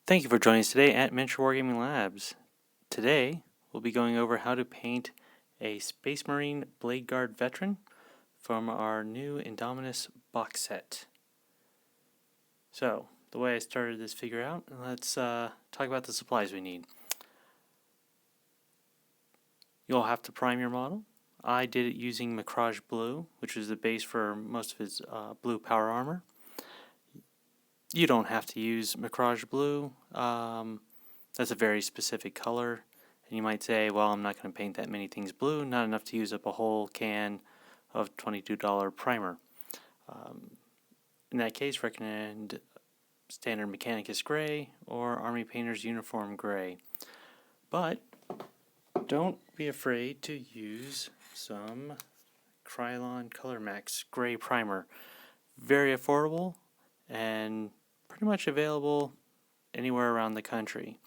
Thank you for joining us today at Miniature Wargaming Labs. Today, we'll be going over how to paint a Space Marine Bladeguard veteran from our new Indominus box set. So, the way I started this figure out, let's talk about the supplies we need. You'll have to prime your model. I did it using Macrage Blue, which is the base for most of his blue power armor. You don't have to use Macrage Blue. That's a very specific color. And you might say, well, I'm not going to paint that many things blue, not enough to use up a whole can of $22 primer. In that case, recommend standard Mechanicus Gray or Army Painter's Uniform Gray. But don't be afraid to use some Krylon Color Max Gray Primer. Very affordable and pretty much available anywhere around the country.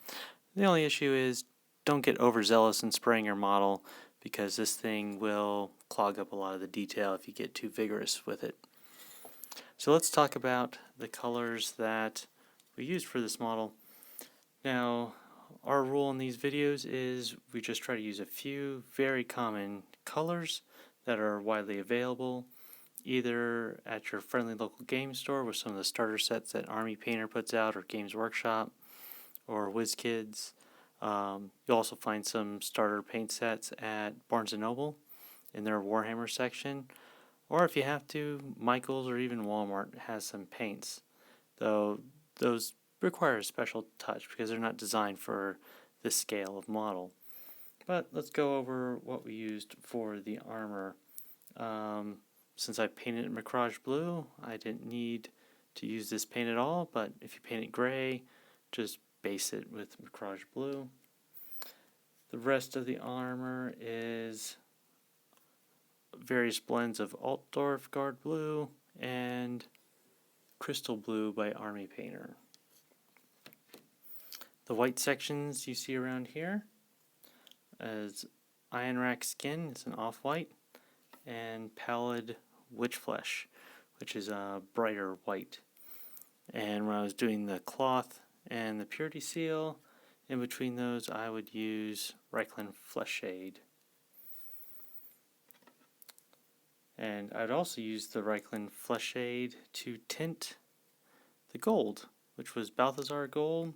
The only issue is don't get overzealous in spraying your model because this thing will clog up a lot of the detail if you get too vigorous with it. So let's talk about the colors that we used for this model. Now, our rule in these videos is we just try to use a few very common colors that are widely available, either at your friendly local game store with some of the starter sets that Army Painter puts out or Games Workshop or WizKids. You'll also find some starter paint sets at Barnes & Noble in their Warhammer section, or if you have to, Michael's or even Walmart has some paints, though those require a special touch because they're not designed for this scale of model. But let's go over what we used for the armor. Since I painted it Macrage Blue, I didn't need to use this paint at all, but if you paint it gray, just base it with Macrage Blue. The rest of the armor is various blends of Altdorf Guard Blue and Crystal Blue by Army Painter. The white sections you see around here is Iron Rack Skin, it's an off-white, and Pallid Witch Flesh, which is a brighter white. And when I was doing the cloth and the purity seal, in between those I would use Reikland Flesh Shade. And I'd also use the Reikland Flesh Shade to tint the gold, which was Balthazar gold,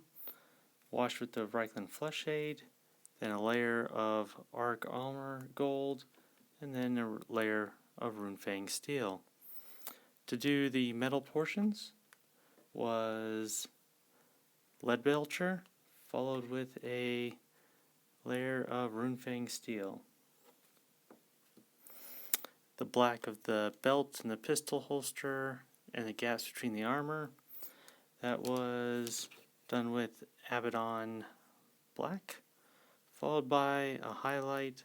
washed with the Reikland Flesh Shade, then a layer of Arc Armor gold, and then a layer of Runefang steel. To do the metal portions was Leadbelcher, followed with a layer of Runefang steel. The black of the belt and the pistol holster and the gaps between the armor, that was done with Abaddon black, followed by a highlight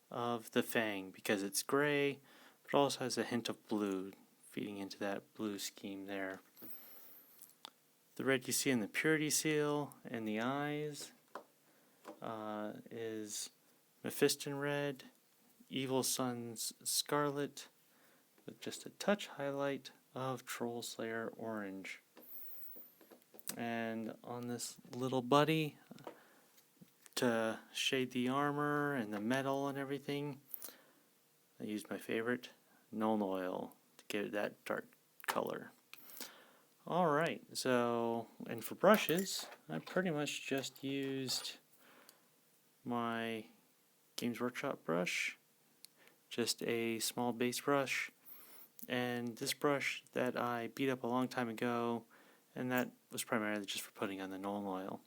of the fang because it's gray, but also has a hint of blue feeding into that blue scheme there. The red you see in the purity seal and the eyes is Mephiston red, Evil Sun's scarlet, with just a touch highlight of Troll Slayer orange. And on this little buddy, to shade the armor and the metal and everything, I used my favorite, Nuln Oil, to give it that dark color. Alright, so, and for brushes, I pretty much just used my Games Workshop brush, just a small base brush, and this brush that I beat up a long time ago, and that was primarily just for putting on the Nuln Oil.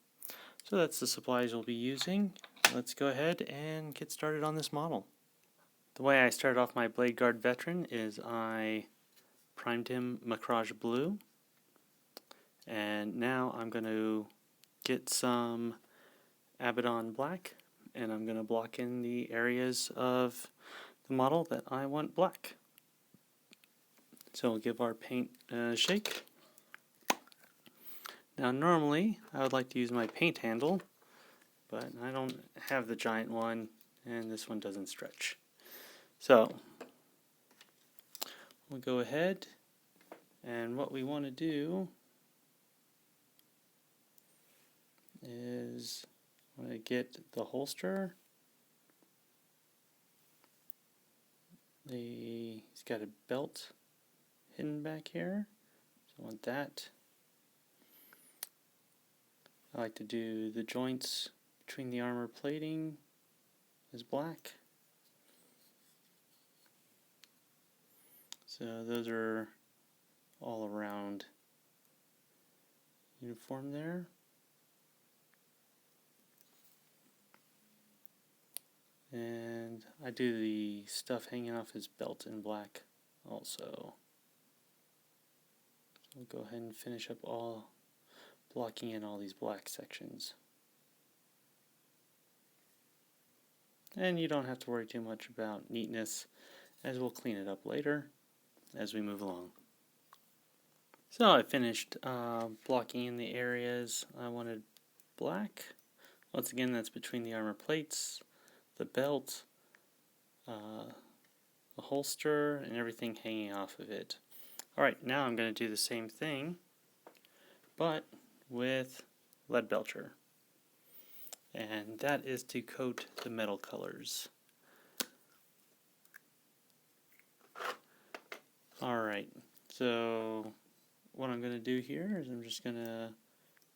So that's the supplies we'll be using. Let's go ahead and get started on this model. The way I started off my Bladeguard veteran is I primed him Macrage Blue, and now I'm going to get some Abaddon Black, and I'm going to block in the areas of the model that I want black. So we'll give our paint a shake. Now normally I would like to use my paint handle, but I don't have the giant one and this one doesn't stretch. So we'll go ahead, and what we want to do is I'm going to get the holster. He's got a belt hidden back here, so I want that. I like to do the joints between the armor plating as black. So those are all around uniform there. And I do the stuff hanging off his belt in black also. So we'll go ahead and finish up all blocking in all these black sections. And you don't have to worry too much about neatness, as we'll clean it up later as we move along. So I finished blocking in the areas I wanted black. Once again, that's between the armor plates, the belt, the holster, and everything hanging off of it. Alright, now I'm going to do the same thing, but with lead belcher. And that is to coat the metal colors. Alright, so what I'm going to do here is I'm just going to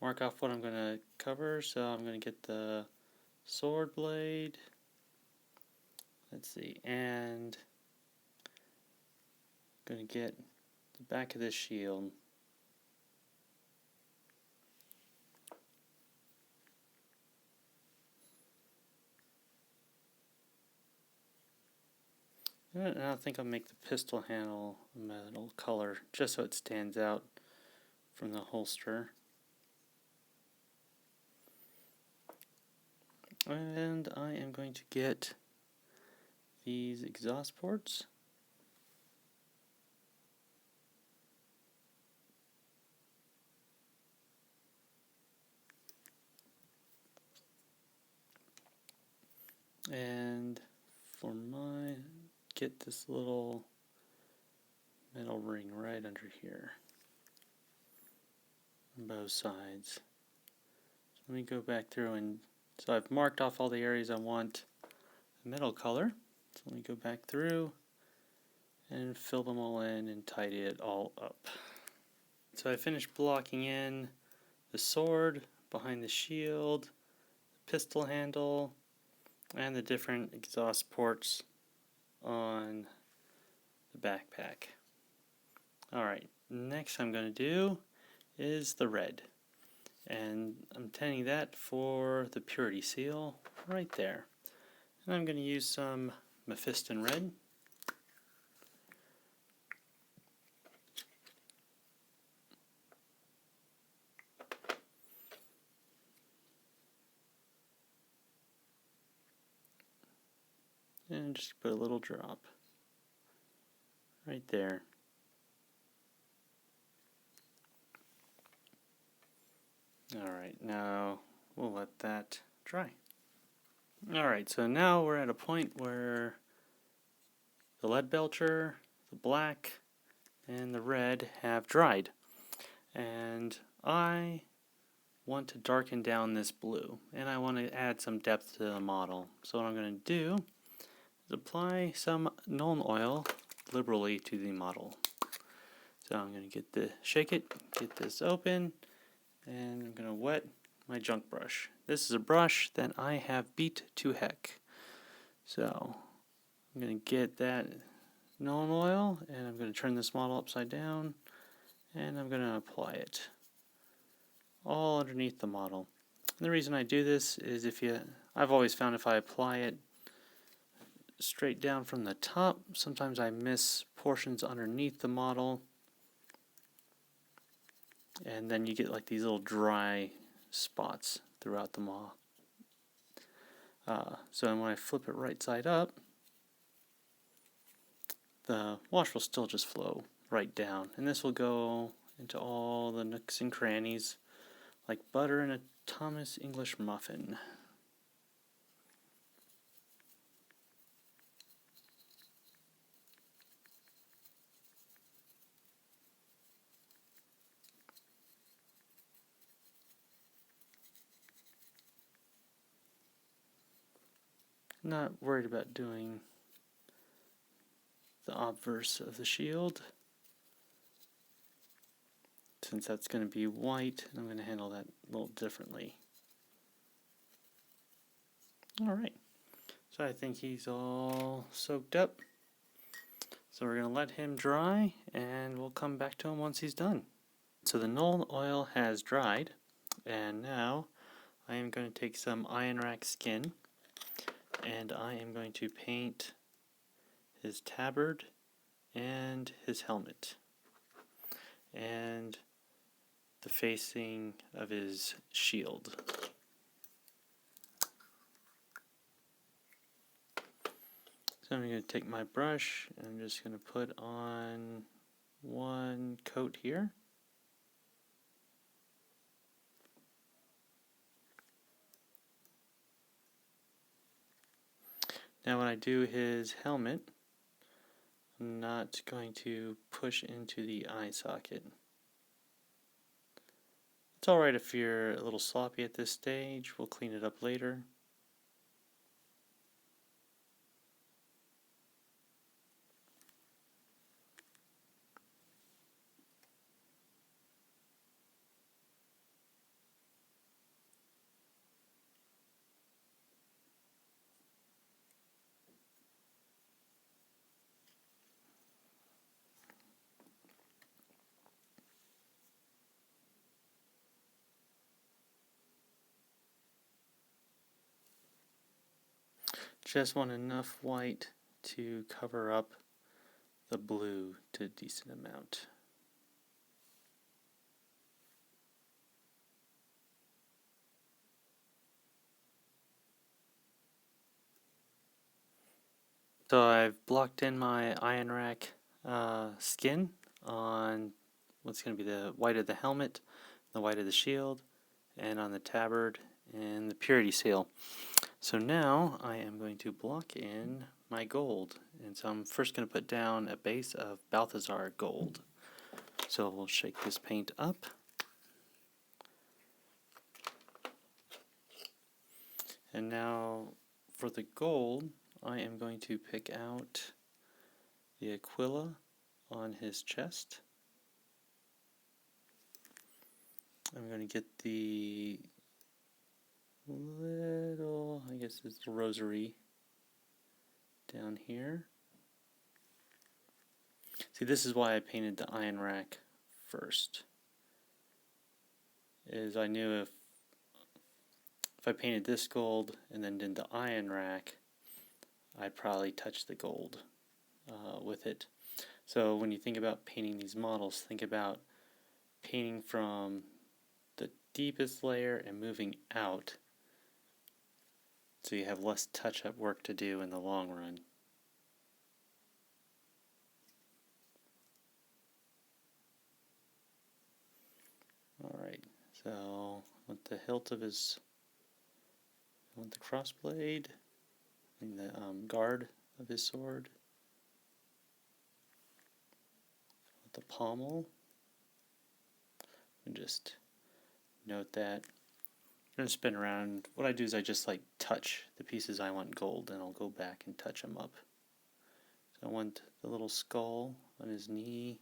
mark off what I'm going to cover. So I'm going to get the sword blade, let's see, and I'm going to get the back of this shield. And I think I'll make the pistol handle a metal color, just so it stands out from the holster. And I am going to get these exhaust ports. And for mine, get this little metal ring right under here on both sides. So let me go back through, and so I've marked off all the areas I want the metal color. So let me go back through and fill them all in and tidy it all up. So I finished blocking in the sword behind the shield, the pistol handle, and the different exhaust ports on the backpack. Alright, next I'm going to do is the red. And I'm intending that for the purity seal right there. And I'm going to use some Mephiston red. And just put a little drop right there. Alright, now we'll let that dry. Alright, so now we're at a point where the lead belcher, the black, and the red have dried. And I want to darken down this blue, and I want to add some depth to the model. So what I'm going to do is apply some Nuln oil liberally to the model. So I'm going to shake it, get this open, and I'm going to wet my junk brush. This is a brush that I have beat to heck. So I'm going to get that Nuln oil, and I'm going to turn this model upside down, and I'm going to apply it all underneath the model. And the reason I do this is I've always found if I apply it straight down from the top, sometimes I miss portions underneath the model, and then you get like these little dry spots throughout the model. So when I flip it right side up, the wash will still just flow right down, and this will go into all the nooks and crannies like butter in a Thomas English muffin. not worried about doing the obverse of the shield, since that's going to be white, and I'm going to handle that a little differently. Alright, so I think he's all soaked up. So we're going to let him dry, and we'll come back to him once he's done. So the null oil has dried, and now I am going to take some iron rack skin, and I am going to paint his tabard and his helmet, and the facing of his shield. So I'm going to take my brush and I'm just going to put on one coat here. Now when I do his helmet, I'm not going to push into the eye socket. It's alright if you're a little sloppy at this stage, we'll clean it up later. Just want enough white to cover up the blue to a decent amount. So I've blocked in my iron rack skin on what's going to be the white of the helmet, the white of the shield, and on the tabard and the purity seal. So now I am going to block in my gold, and so I'm first going to put down a base of Balthazar gold. So we'll shake this paint up. And now for the gold, I am going to pick out the Aquila on his chest. I'm going to get the little, I guess it's the rosary down here. See, this is why I painted the iron rack first. Is I knew if I painted this gold and then did the iron rack, I'd probably touch the gold with it. So when you think about painting these models, think about painting from the deepest layer and moving out, so you have less touch-up work to do in the long run. Alright, so with the hilt of his, with the crossblade, and the guard of his sword, with the pommel, and just note that. I'm going to spin around. What I do is I just like touch the pieces I want gold, and I'll go back and touch them up. So I want the little skull on his knee,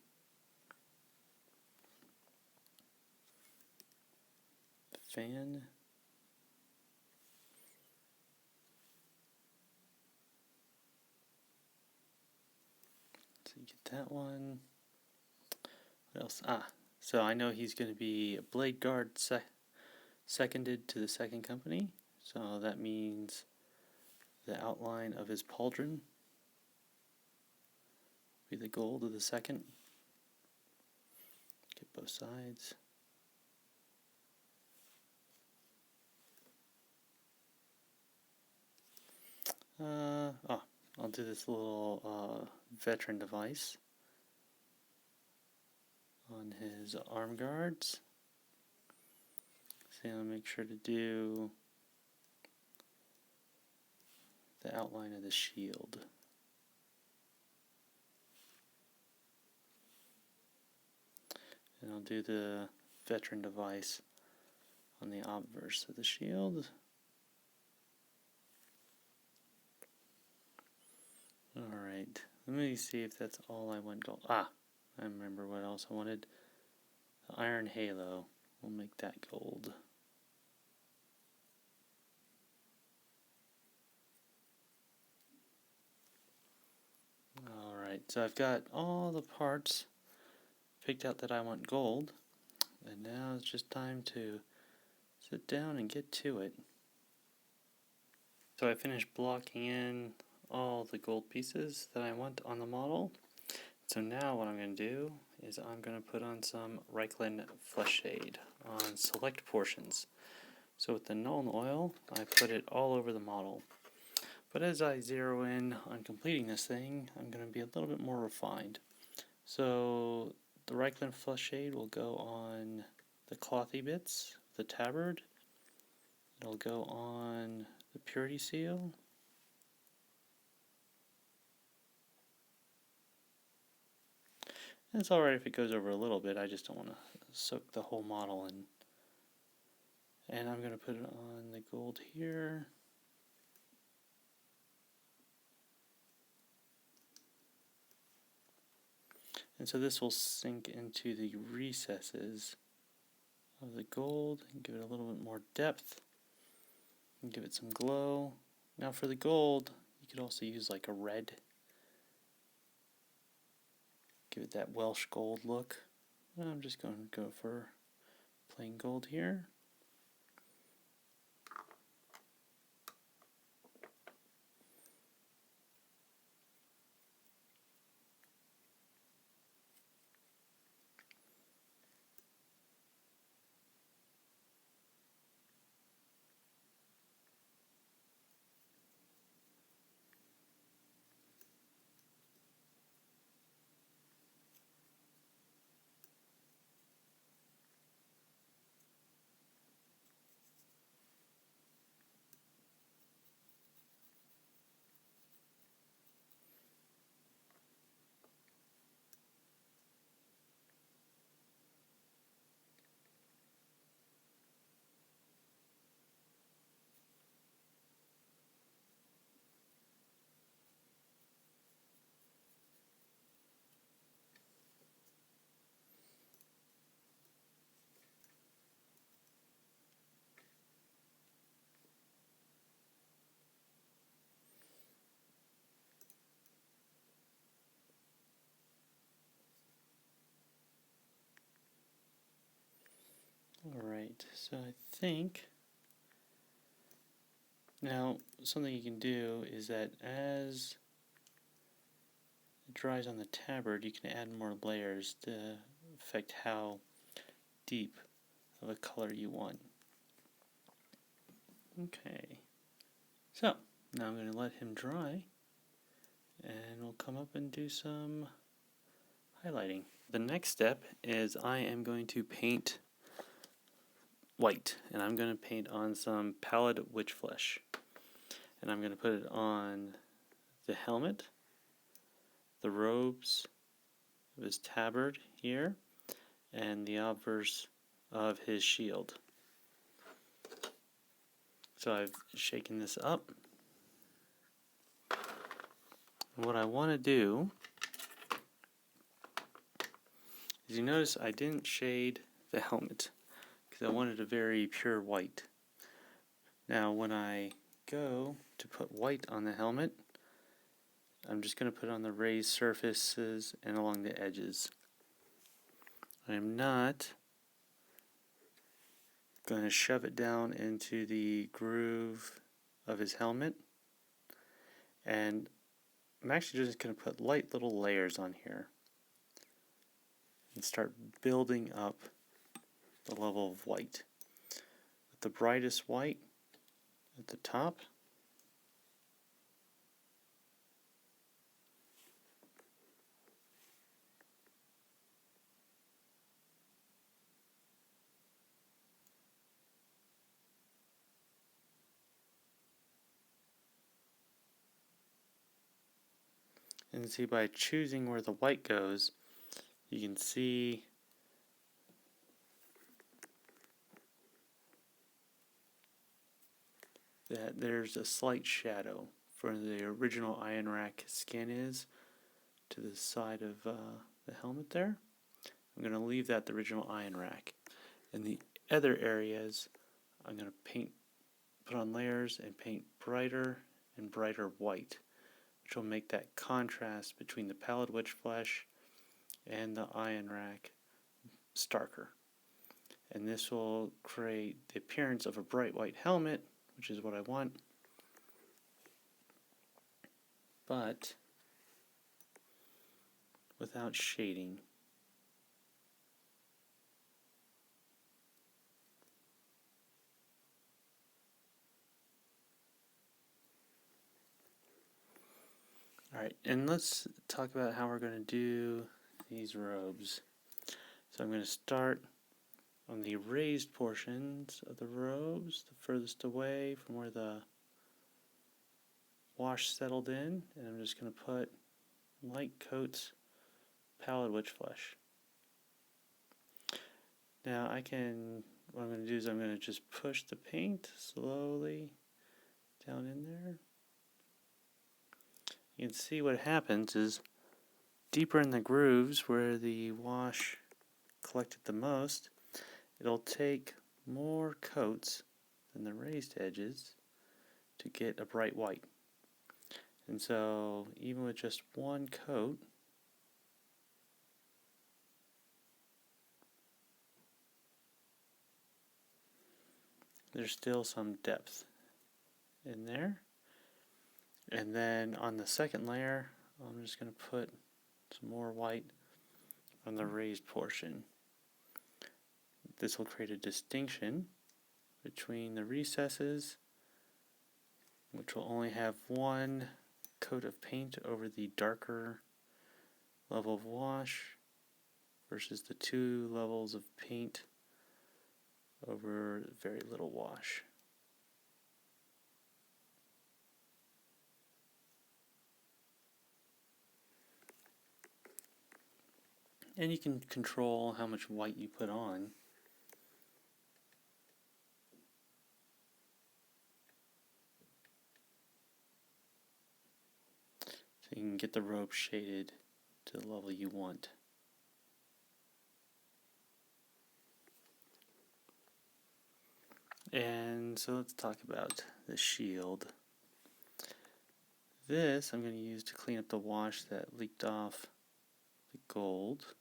the fan, so you get that one. What else? So I know he's going to be a Bladeguard seconded to the second company, so that means the outline of his pauldron be the gold of the second. Get both sides. I'll do this little veteran device on his arm guards. So I'll make sure to do the outline of the shield. And I'll do the veteran device on the obverse of the shield. Alright, let me see if that's all I want gold. Ah, I remember what else I wanted. The iron halo. We'll make that gold. Alright, so I've got all the parts picked out that I want gold, and now it's just time to sit down and get to it. So I finished blocking in all the gold pieces that I want on the model. So now what I'm going to do is I'm going to put on some Reikland Flesh Shade on select portions. So with the Nuln Oil, I put it all over the model. But as I zero in on completing this thing, I'm going to be a little bit more refined. So the Reikland Flesh Shade will go on the clothy bits, the tabard. It'll go on the purity seal. And it's alright if it goes over a little bit, I just don't want to soak the whole model in. And I'm going to put it on the gold here. And so this will sink into the recesses of the gold and give it a little bit more depth and give it some glow. Now for the gold, you could also use like a red. Give it that Welsh gold look. I'm just going to go for plain gold here. Alright, so I think now something you can do is that as it dries on the tabard, you can add more layers to affect how deep of a color you want. Okay, so now I'm going to let him dry and we'll come up and do some highlighting. The next step is I am going to paint white, and I'm going to paint on some pallid witch flesh, and I'm going to put it on the helmet, the robes of his tabard here, and the obverse of his shield. So I've shaken this up, and what I want to do is, you notice I didn't shade the helmet because I wanted a very pure white. Now when I go to put white on the helmet, I'm just going to put it on the raised surfaces and along the edges. I am not going to shove it down into the groove of his helmet, and I'm actually just going to put light little layers on here and start building up the level of white. With the brightest white at the top, and see, by choosing where the white goes, you can see that there's a slight shadow where the original iron rack skin is. to the side of the helmet there. I'm going to leave that the original iron rack. In the other areas, I'm going to put on layers and paint brighter and brighter white, which will make that contrast between the pallid witch flesh and the iron rack starker. And this will create the appearance of a bright white helmet, which is what I want, but without shading. Alright, and let's talk about how we're going to do these robes. So I'm going to start on the raised portions of the robes, the furthest away from where the wash settled in, and I'm just going to put light coats pallid witch flesh. Now what I'm going to do is I'm going to just push the paint slowly down in there. You can see what happens is deeper in the grooves where the wash collected the most, it'll take more coats than the raised edges to get a bright white. And so even with just one coat, there's still some depth in there. And then on the second layer, I'm just going to put some more white on the raised portion. This will create a distinction between the recesses, which will only have one coat of paint over the darker level of wash, versus the two levels of paint over very little wash. And you can control how much white you put on. So you can get the robe shaded to the level you want. And so let's talk about the shield. This I'm going to use to clean up the wash that leaked off the gold.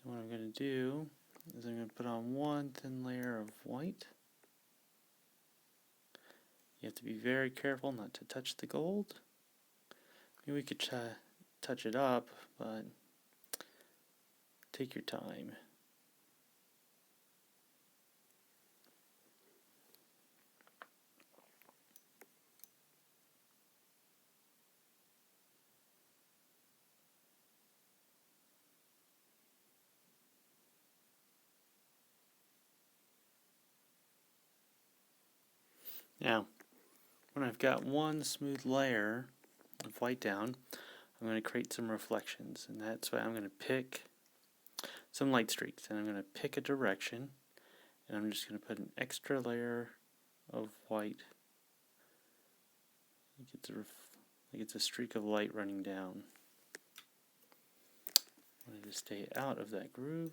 And what I'm going to do is I'm going to put on one thin layer of white. You have to be very careful not to touch the gold. Maybe we could touch it up, but take your time. Now, when I've got one smooth layer of white down, I'm going to create some reflections, and that's why I'm going to pick some light streaks, and I'm going to pick a direction, and I'm just going to put an extra layer of white. Like it's a streak of light running down. I want to stay out of that groove.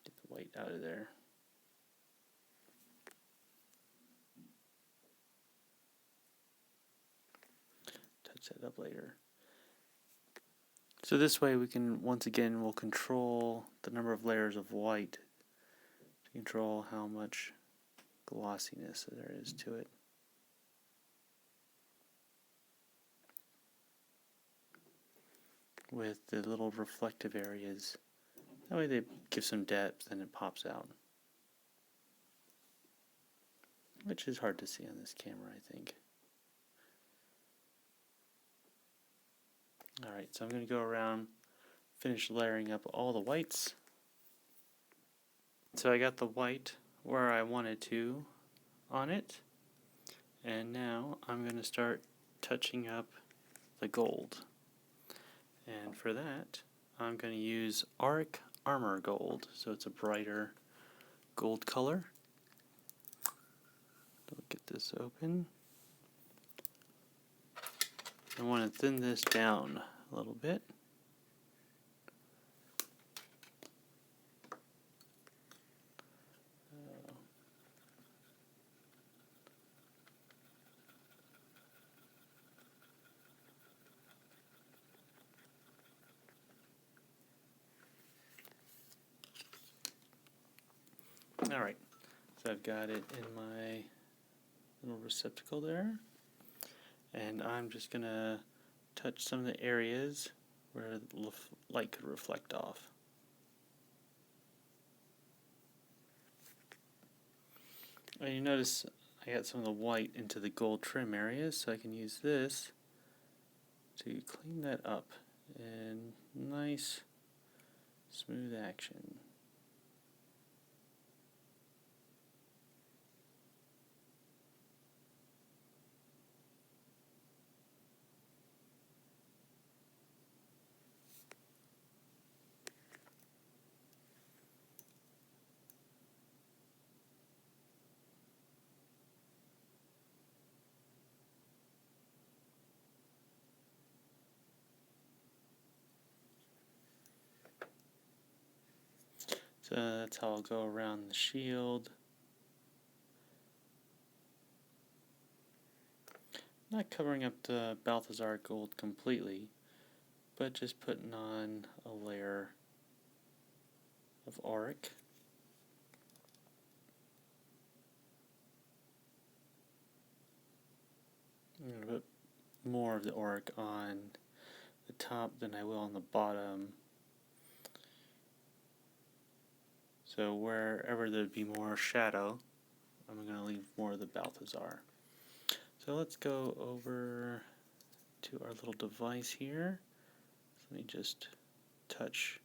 Get the white out of there. Touch that up later. So this way we can, once again, we'll control the number of layers of white to control how much glossiness there is to it. With the little reflective areas. That way they give some depth and it pops out. Which is hard to see on this camera, I think. Alright, so I'm going to go around, finish layering up all the whites. So I got the white where I wanted to on it. And now I'm going to start touching up the gold. And for that, I'm going to use Arc Armor Gold. So it's a brighter gold color. So get this open. I want to thin this down a little bit. Alright, so I've got it in my little receptacle there, and I'm just going to touch some of the areas where the light could reflect off. And you notice I got some of the white into the gold trim areas, so I can use this to clean that up in nice smooth action. So that's how I'll go around the shield. Not covering up the Balthazar gold completely, but just putting on a layer of auric. I'm going to put more of the auric on the top than I will on the bottom. So wherever there'd be more shadow, I'm going to leave more of the Balthazar. So let's go over to our little device here. So let me just touch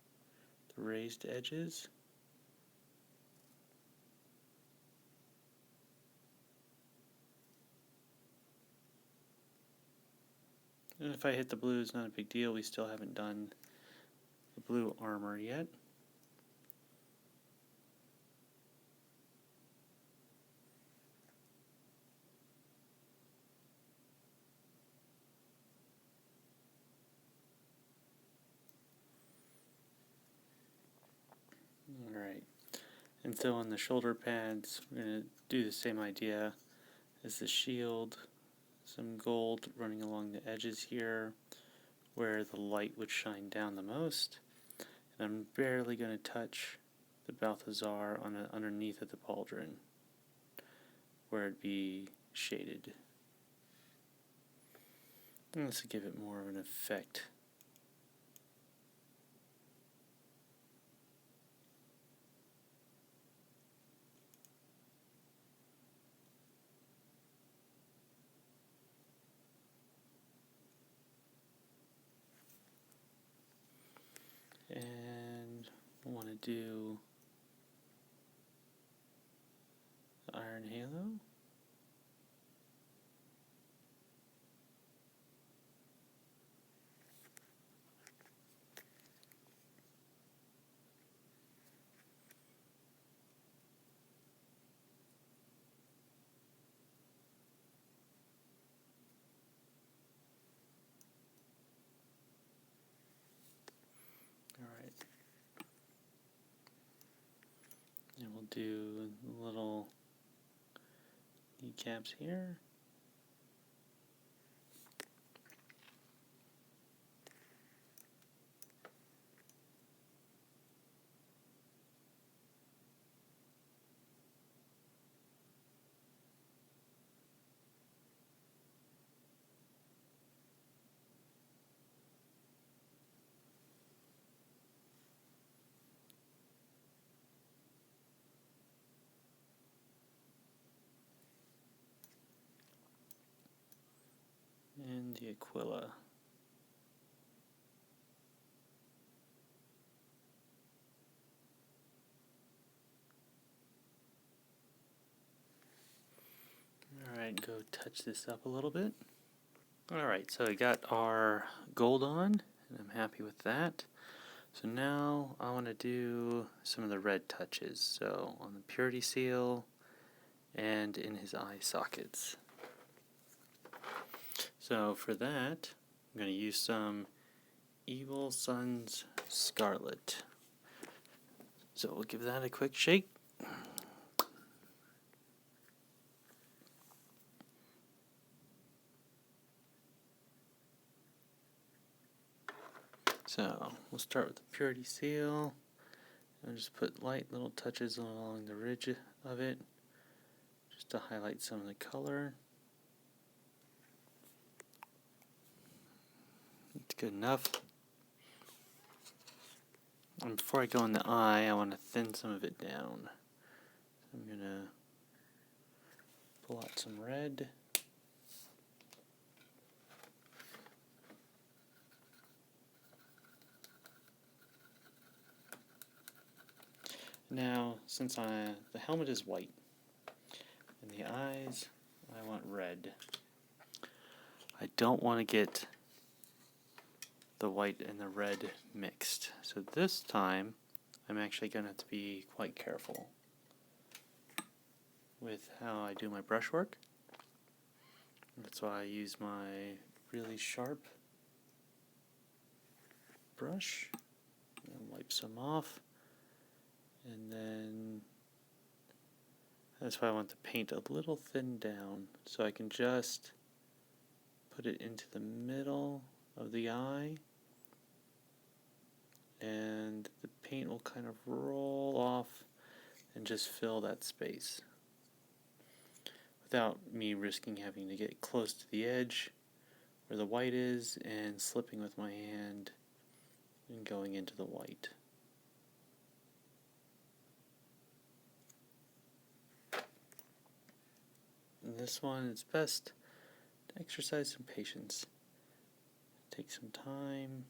the raised edges. And if I hit the blue, it's not a big deal. We still haven't done the blue armor yet. Alright, and so on the shoulder pads, we're going to do the same idea as the shield. Some gold running along the edges here where the light would shine down the most. And I'm barely going to touch the Balthazar on the underneath of the pauldron where it'd be shaded. And this will give it more of an effect. And I want to do the Iron Halo. Alright. And we'll do little kneecaps here. And the Aquila. Alright, go touch this up a little bit. Alright, so I got our gold on, and I'm happy with that. So now I want to do some of the red touches. So on the purity seal and in his eye sockets. So for that, I'm going to use some Evil Sun's Scarlet. So we'll give that a quick shake. So we'll start with the Purity Seal. I'll just put light little touches along the ridge of it, just to highlight some of the color. It's good enough. And before I go in the eye, I want to thin some of it down. So I'm going to pull out some red. Now, since the helmet is white, and the eyes, I want red. I don't want to get the white and the red mixed. So this time, I'm actually going to have to be quite careful with how I do my brushwork. That's why I use my really sharp brush and wipe some off. And then that's why I want the paint a little thinned down, so I can just put it into the middle of the eye, and the paint will kind of roll off and just fill that space without me risking having to get close to the edge where the white is and slipping with my hand and going into the white. In this one, it's best to exercise some patience. Take some time.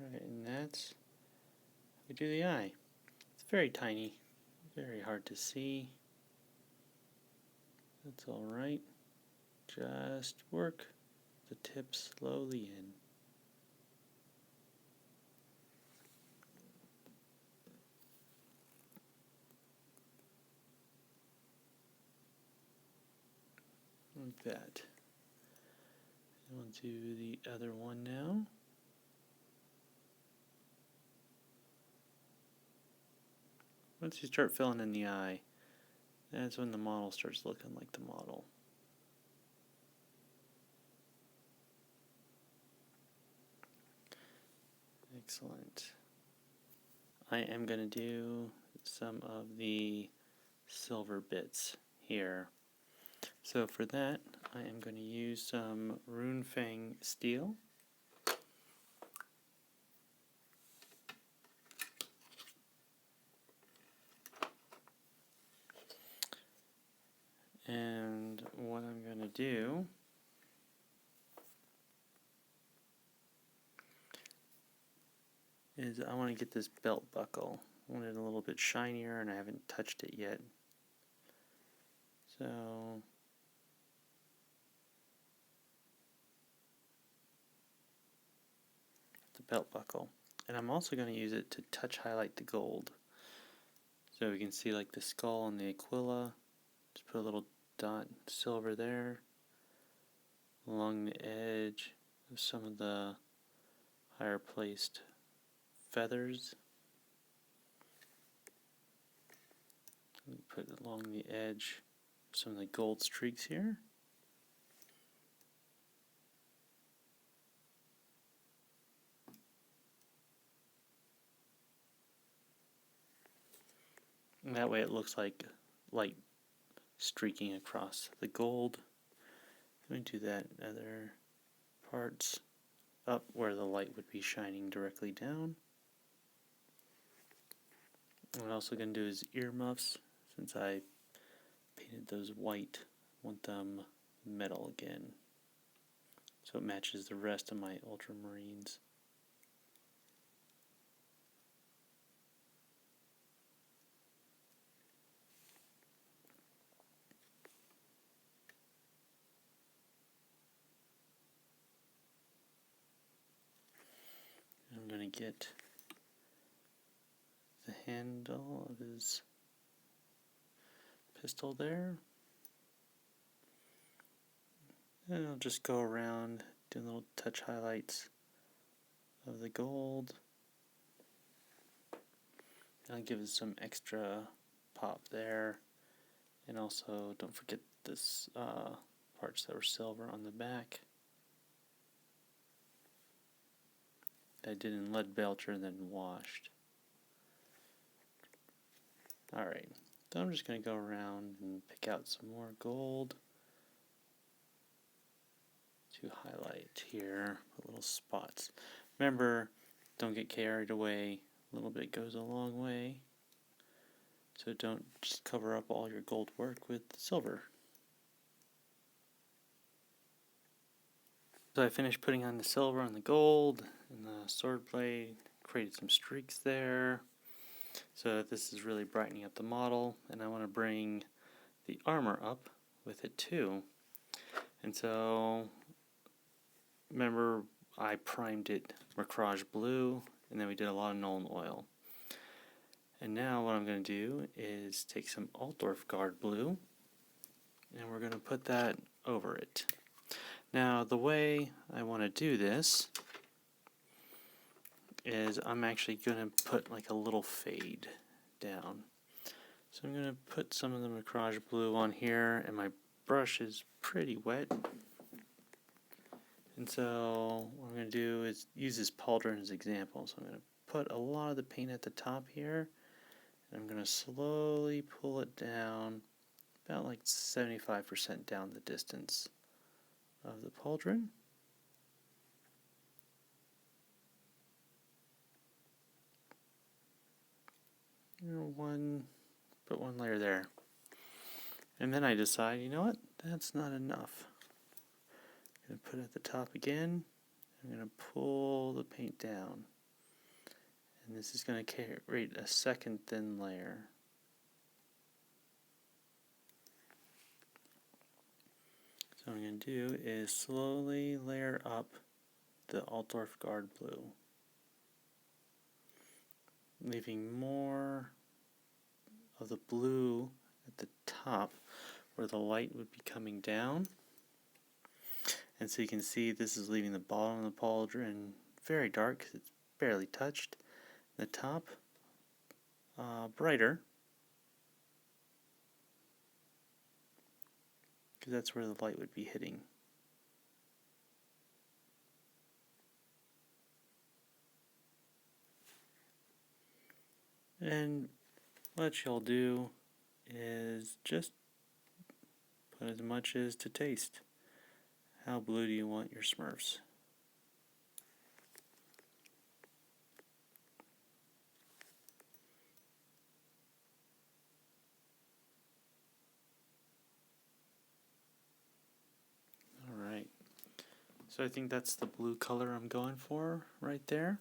Alright, and that's how we do the eye. It's very tiny, very hard to see. That's alright. Just work the tip slowly in. Like that. And we'll do the other one now. Once you start filling in the eye, that's when the model starts looking like the model. Excellent. I am going to do some of the silver bits here. So for that, I am going to use some Runefang steel. And what I'm going to do is I want to get this belt buckle. I want it a little bit shinier, and I haven't touched it yet. So the belt buckle. And I'm also going to use it to touch highlight the gold. So we can see like the skull and the Aquila. Just put a little dot silver there along the edge of some of the higher placed feathers. And put along the edge some of the gold streaks here. And that way it looks like light streaking across the gold. Let me do that in other parts up where the light would be shining directly down. What I'm also going to do is earmuffs, since I painted those white want them metal again, so it matches the rest of my ultramarines. I'm going to get the handle of his pistol there. And I'll just go around doing little touch highlights of the gold. I'll give it some extra pop there. And also don't forget this parts that were silver on the back. I did in lead belcher and then washed. Alright, so I'm just going to go around and pick out some more gold to highlight here, put little spots. Remember, don't get carried away. A little bit goes a long way. So don't just cover up all your gold work with silver. So I finished putting on the silver on the gold and the sword blade, created some streaks there. So this is really brightening up the model, and I want to bring the armor up with it too. And so, remember I primed it Mirage Blue, and then we did a lot of Nuln Oil. And now what I'm going to do is take some Bladeguard Blue, and we're going to put that over it. Now the way I want to do this is I'm actually going to put like a little fade down. So I'm going to put some of the Mirage Blue on here, and my brush is pretty wet. And so what I'm going to do is use this pauldron as an example. So I'm going to put a lot of the paint at the top here, and I'm going to slowly pull it down about like 75% down the distance of the pauldron. Put one layer there. And then I decide, you know what, that's not enough. I'm going to put it at the top again. I'm going to pull the paint down. And this is going to create a second thin layer. So what I'm going to do is slowly layer up the Bladeguard Blue, leaving more of the blue at the top where the light would be coming down. And so you can see this is leaving the bottom of the pauldron very dark because it's barely touched. The top brighter because that's where the light would be hitting. And what you'll do is just put as much as to taste. How blue do you want your Smurfs? Alright, so I think that's the blue color I'm going for right there.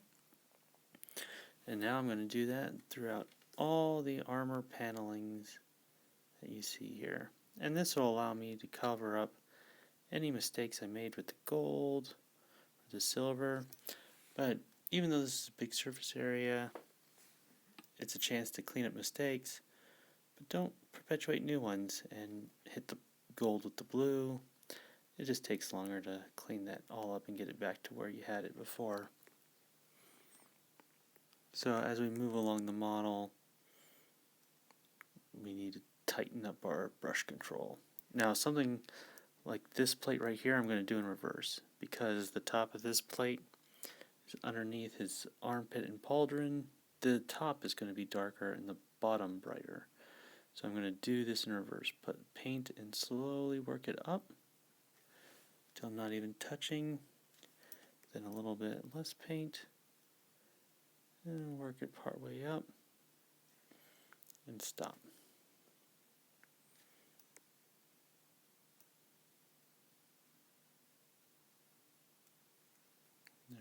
And now I'm going to do that throughout all the armor panelings that you see here. And this will allow me to cover up any mistakes I made with the gold or the silver. But even though this is a big surface area, it's a chance to clean up mistakes, but don't perpetuate new ones and hit the gold with the blue. It just takes longer to clean that all up and get it back to where you had it before. So as we move along the model, we need to tighten up our brush control. Now something like this plate right here I'm going to do in reverse, because the top of this plate is underneath his armpit and pauldron. The top is going to be darker and the bottom brighter. So I'm going to do this in reverse. Put paint and slowly work it up until I'm not even touching. Then a little bit less paint. And work it part way up. And stop.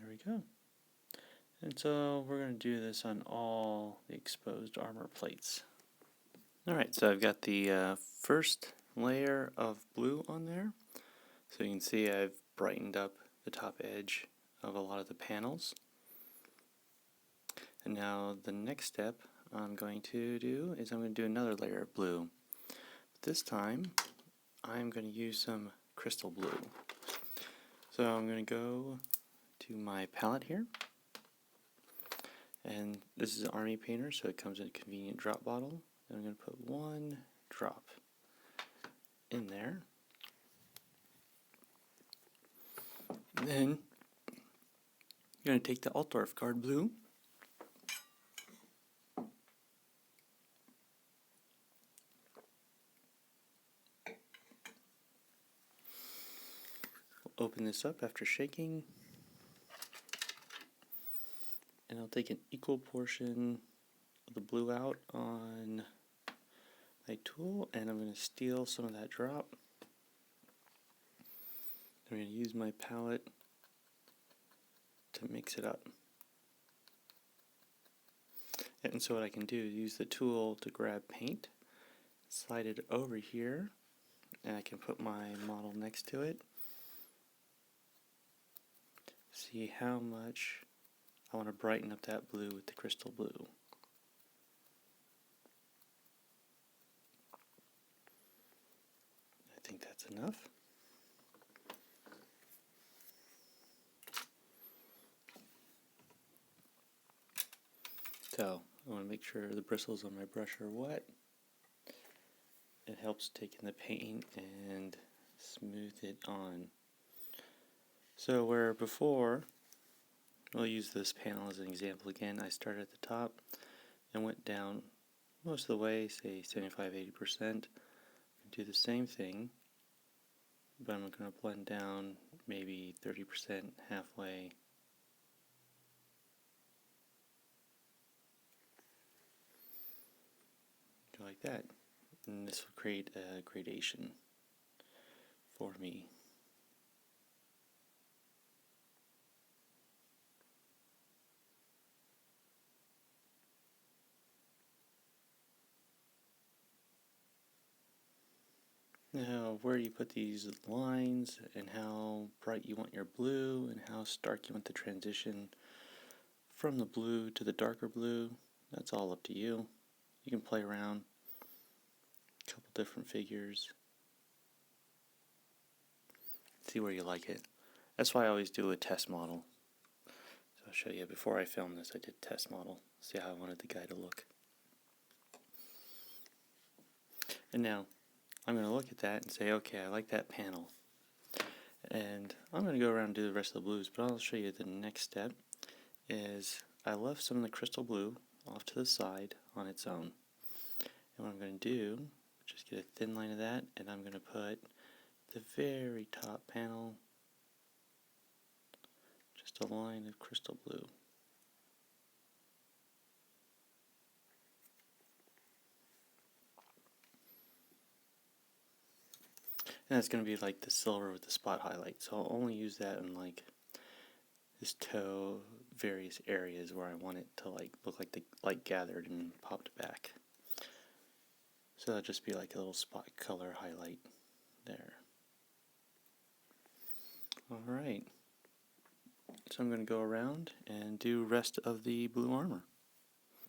There we go. And so we're going to do this on all the exposed armor plates. Alright, so I've got the first layer of blue on there. So you can see I've brightened up the top edge of a lot of the panels. And now the next step I'm going to do is I'm going to do another layer of blue. This time I'm going to use some crystal blue. So I'm going to go to my palette here. And this is an army painter, so it comes in a convenient drop bottle. And I'm going to put one drop in there. And then you're going to take the Bladeguard blue. Open this up after shaking. And I'll take an equal portion of the blue out on my tool, and I'm going to steal some of that drop. I'm going to use my palette to mix it up. And so what I can do is use the tool to grab paint, slide it over here, and I can put my model next to it. See how much I want to brighten up that blue with the crystal blue. I think that's enough. So I want to make sure the bristles on my brush are wet. It helps take in the paint and smooth it on. So where before, we'll use this panel as an example again, I started at the top and went down most of the way, say 75-80%. Do the same thing, but I'm going to blend down maybe 30% halfway. Go like that, and this will create a gradation for me. Now, where you put these lines and how bright you want your blue and how stark you want the transition from the blue to the darker blue, that's all up to you. You can play around, a couple different figures, see where you like it. That's why I always do a test model. So I'll show you, before I filmed this I did a test model, see how I wanted the guy to look. And now, I'm going to look at that and say, okay, I like that panel. And I'm going to go around and do the rest of the blues, but I'll show you the next step is I left some of the crystal blue off to the side on its own. And what I'm going to do, just get a thin line of that, and I'm going to put the very top panel, just a line of crystal blue. And that's going to be like the silver with the spot highlight. So I'll only use that in like this toe, various areas where I want it to like look like the light gathered and popped back. So that'll just be like a little spot color highlight there. Alright. So I'm going to go around and do rest of the blue armor.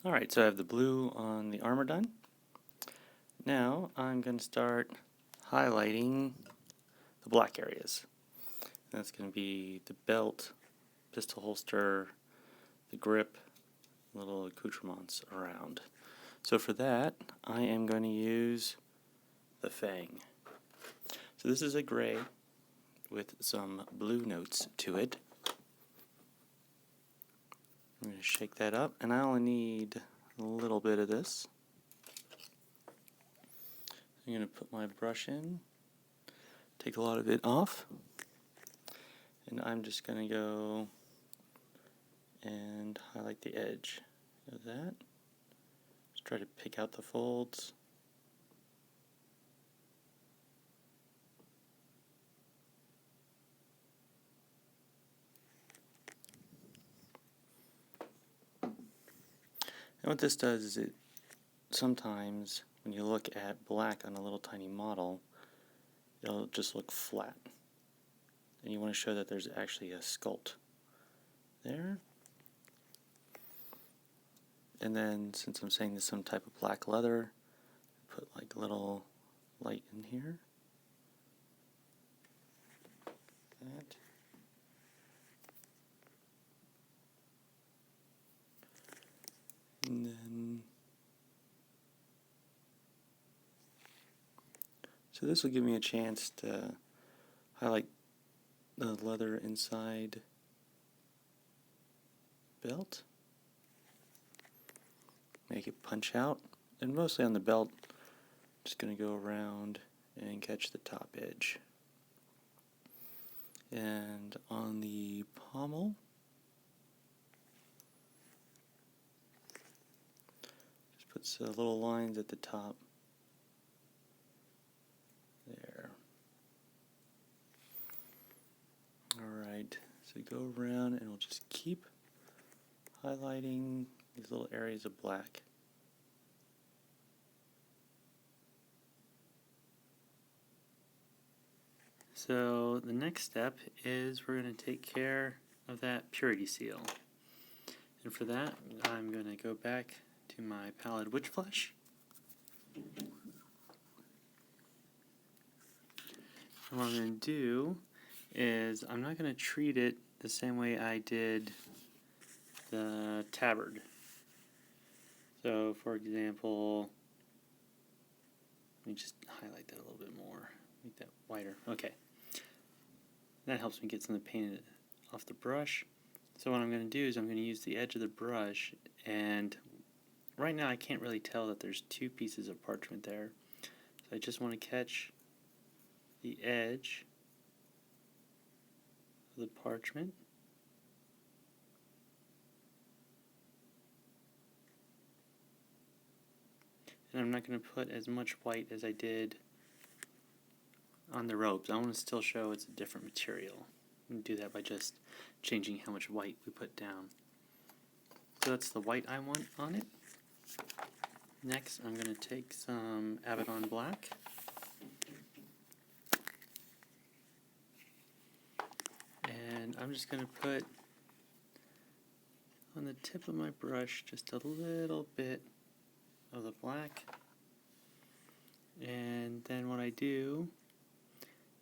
Alright, so I have the blue on the armor done. Now I'm going to start highlighting the black areas. That's going to be the belt, pistol holster, the grip, little accoutrements around. So for that, I am going to use the Fang. So this is a gray with some blue notes to it. I'm going to shake that up, and I only need a little bit of this. I'm going to put my brush in, take a lot of it off, and I'm just going to go and highlight the edge of that. Just try to pick out the folds. And what this does is it sometimes, when you look at black on a little tiny model, it'll just look flat. And you want to show that there's actually a sculpt there. And then, since I'm saying this is some type of black leather, put like a little light in here. That. And then, so this will give me a chance to highlight the leather inside belt. Make it punch out, and mostly on the belt, just going to go around and catch the top edge. And on the pommel, just puts little lines at the top there. Alright, so go around and we'll just keep highlighting these little areas of black. So the next step is we're going to take care of that purity seal. And for that, I'm going to go back to my pallid witch flesh. And what I'm going to do is I'm not going to treat it the same way I did the tabard. So, for example, let me just highlight that a little bit more, make that whiter. Okay, that helps me get some of the paint off the brush. So what I'm going to do is I'm going to use the edge of the brush, and right now I can't really tell that there's two pieces of parchment there. So I just want to catch the edge of the parchment. And I'm not going to put as much white as I did on the robes. I want to still show it's a different material. And do that by just changing how much white we put down. So that's the white I want on it. Next, I'm going to take some Abaddon Black. And I'm just going to put on the tip of my brush just a little bit of the black, and then what I do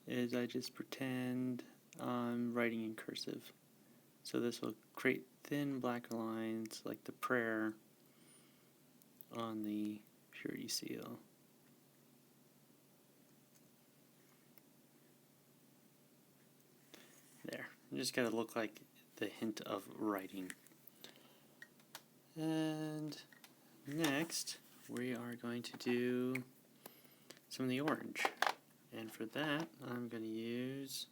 is I just pretend I'm writing in cursive. So this will create thin black lines like the prayer on the purity seal. There. You just gotta look like the hint of writing. And next, we are going to do some of the orange. And for that, I'm going to use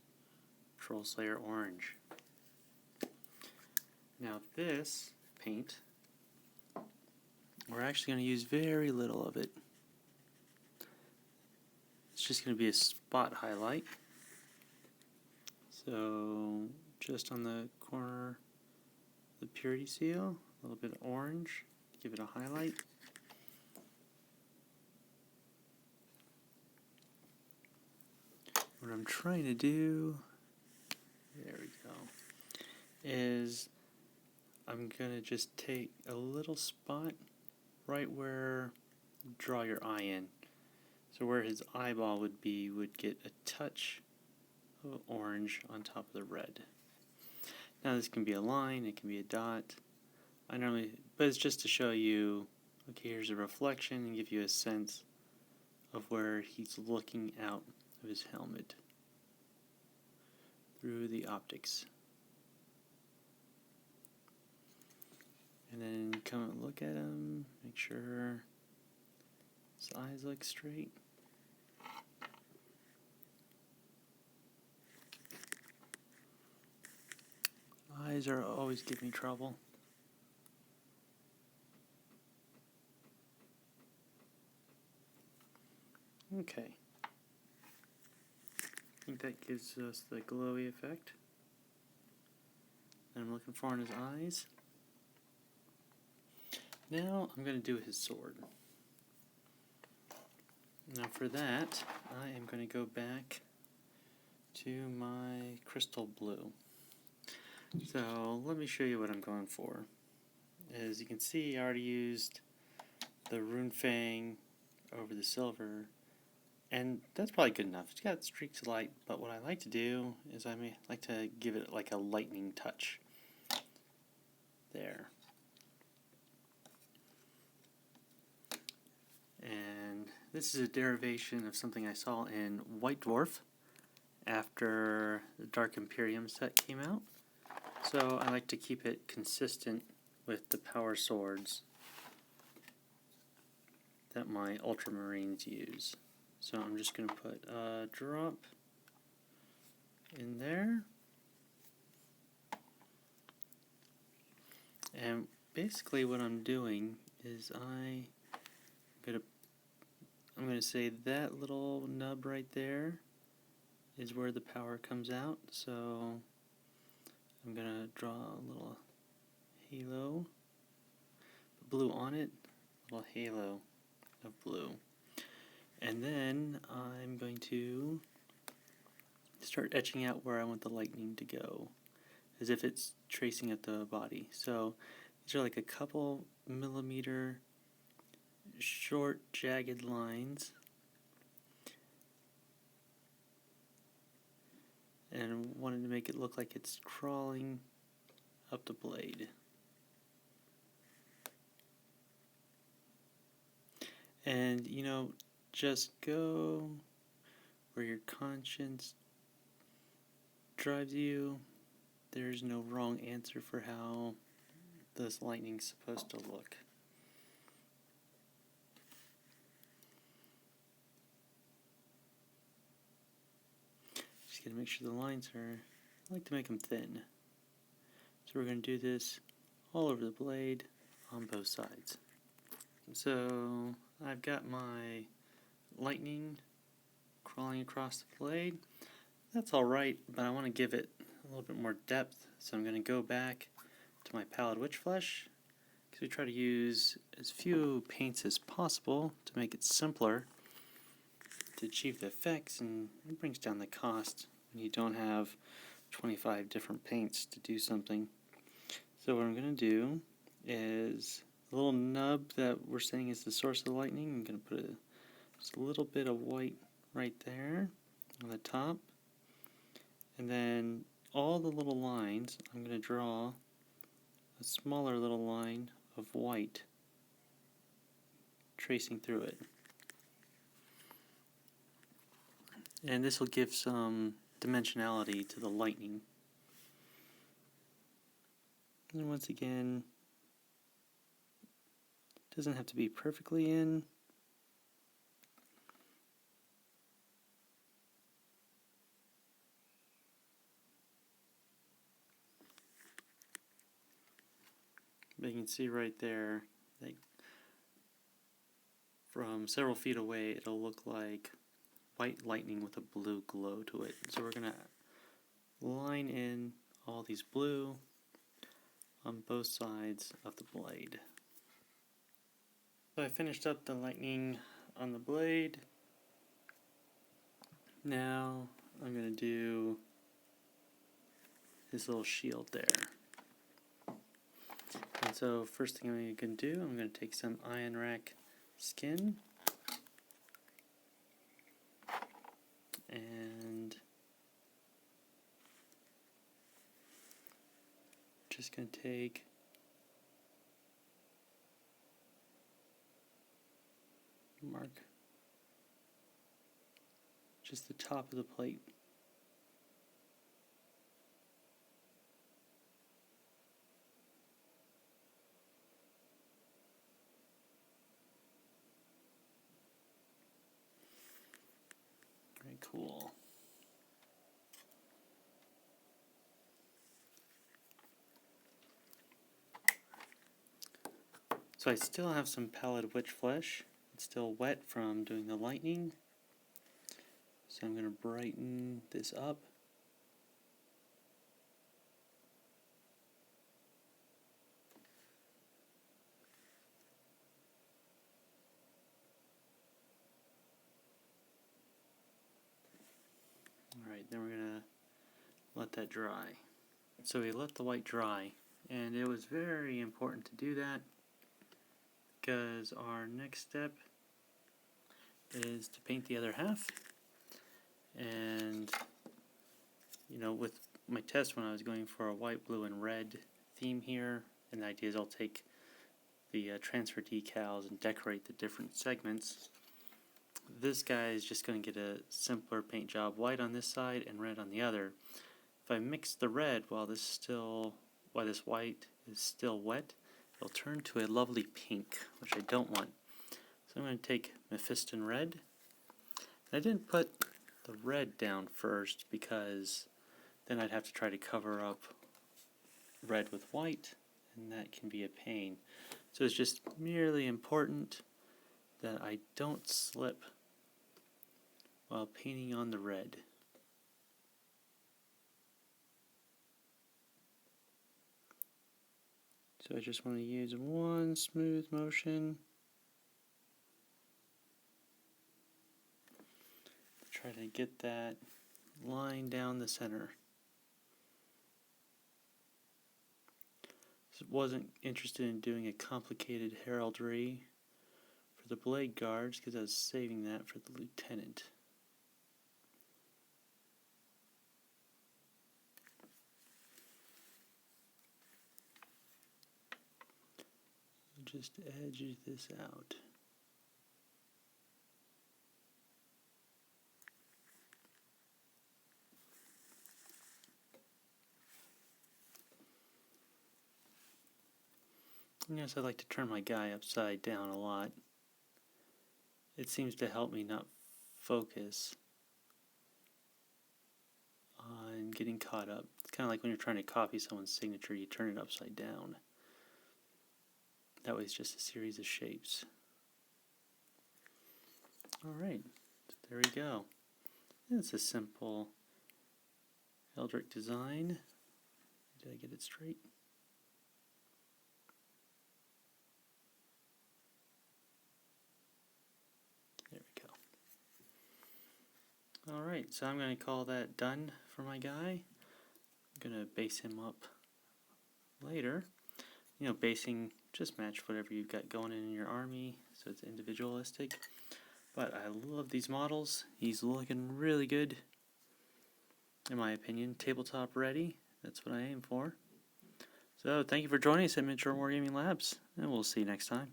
Troll Slayer Orange. Now this paint, we're actually going to use very little of it. It's just going to be a spot highlight. So just on the corner of the purity seal, a little bit of orange, give it a highlight. What I'm trying to do, there we go, is I'm going to just take a little spot right where you draw your eye in. So where his eyeball would be would get a touch of orange on top of the red. Now this can be a line, it can be a dot. But it's just to show you, okay, here's a reflection and give you a sense of where he's looking out of his helmet through the optics. And then come and look at him, make sure his eyes look straight. Eyes are always give me trouble. Okay. I think that gives us the glowy effect that I'm looking for in his eyes. Now I'm going to do his sword. Now for that, I am going to go back to my crystal blue. So let me show you what I'm going for. As you can see, I already used the rune fang over the silver, and that's probably good enough. It's got streaks of light, but what I like to do is I like to give it like a lightning touch. There. And this is a derivation of something I saw in White Dwarf after the Dark Imperium set came out. So I like to keep it consistent with the power swords that my Ultramarines use. So I'm just going to put a drop in there. And basically what I'm doing is I'm going to say that little nub right there is where the power comes out. So I'm going to draw a little halo, blue on it, a little halo of blue. And then I'm going to start etching out where I want the lightning to go, as if it's tracing at the body. So these are like a couple millimeter short jagged lines, and wanted to make it look like it's crawling up the blade. And you know, just go where your conscience drives you. There's no wrong answer for how this lightning's supposed to look. Just gotta make sure the lines are, I like to make them thin. So we're going to do this all over the blade on both sides. So I've got my lightning crawling across the blade. That's alright, but I want to give it a little bit more depth, so I'm going to go back to my Pallid Witch Flesh, because we try to use as few paints as possible to make it simpler to achieve the effects, and it brings down the cost when you don't have 25 different paints to do something. So what I'm going to do is the little nub that we're saying is the source of the lightning, I'm going to put just a little bit of white right there on the top, and then all the little lines I'm going to draw a smaller little line of white tracing through it. And this will give some dimensionality to the lightning. And once again, it doesn't have to be perfectly in. But you can see right there, like from several feet away, it'll look like white lightning with a blue glow to it. So we're going to line in all these blue on both sides of the blade. So I finished up the lightning on the blade. Now I'm going to do this little shield there. And so first thing I'm going to do, I'm going to take some iron rack skin and just going to take mark just the top of the plate. Very cool. So I still have some Pallid Witch Flesh. It's still wet from doing the lightning. So I'm going to brighten this up. Then we're going to let that dry. So we let the white dry, and it was very important to do that because our next step is to paint the other half. And you know, with my test when I was going for a white, blue, and red theme here, and the idea is I'll take the transfer decals and decorate the different segments. This guy is just going to get a simpler paint job, white on this side and red on the other. If I mix the red while this white is still wet, it'll turn to a lovely pink, which I don't want. So I'm going to take Mephiston red. And I didn't put the red down first because then I'd have to try to cover up red with white, and that can be a pain. So it's just merely important that I don't slip while painting on the red. So I just want to use one smooth motion. Try to get that line down the center. Wasn't interested in doing a complicated heraldry for the blade guards because I was saving that for the lieutenant. Just edge this out. Yes, I like to turn my guy upside down a lot. It seems to help me not focus on getting caught up. It's kind of like when you're trying to copy someone's signature, you turn it upside down. That way it's just a series of shapes. Alright, so there we go. It's a simple Eldritch design. Did I get it straight? There we go. Alright, so I'm going to call that done for my guy. I'm going to base him up later. You know, basing, just match whatever you've got going in your army, so it's individualistic. But I love these models. He's looking really good, in my opinion. Tabletop ready. That's what I aim for. So thank you for joining us at Miniature Wargaming Labs, and we'll see you next time.